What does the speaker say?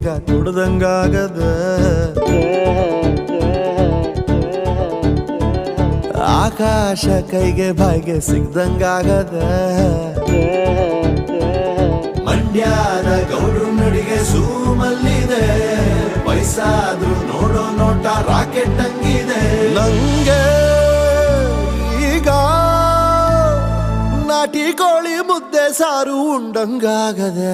ಈಗ ತುಡ್ದಂಗಾಗದ. ಆಕಾಶ ಕೈಗೆ ಬಾಯಿಗೆ ಸಿಗ್ದಂಗಾಗದ. ಮಂಡ್ಯದ ಗೌಡ್ರು ನಡಿಗೆ ಸೂಮಲ್ಲಿದೆ, ವಯಸ್ಸಾದ್ರೂ ನೋಡೋ ನೋಟ ರಾಕೆಟ್ ಹಂಗಿದೆ. ನಂಗೆ ಈಗ ನಾಟಿ ಕೋಳಿ ಮುದ್ದೆ ಸಾರು ಉಂಡಂಗಾಗದೆ.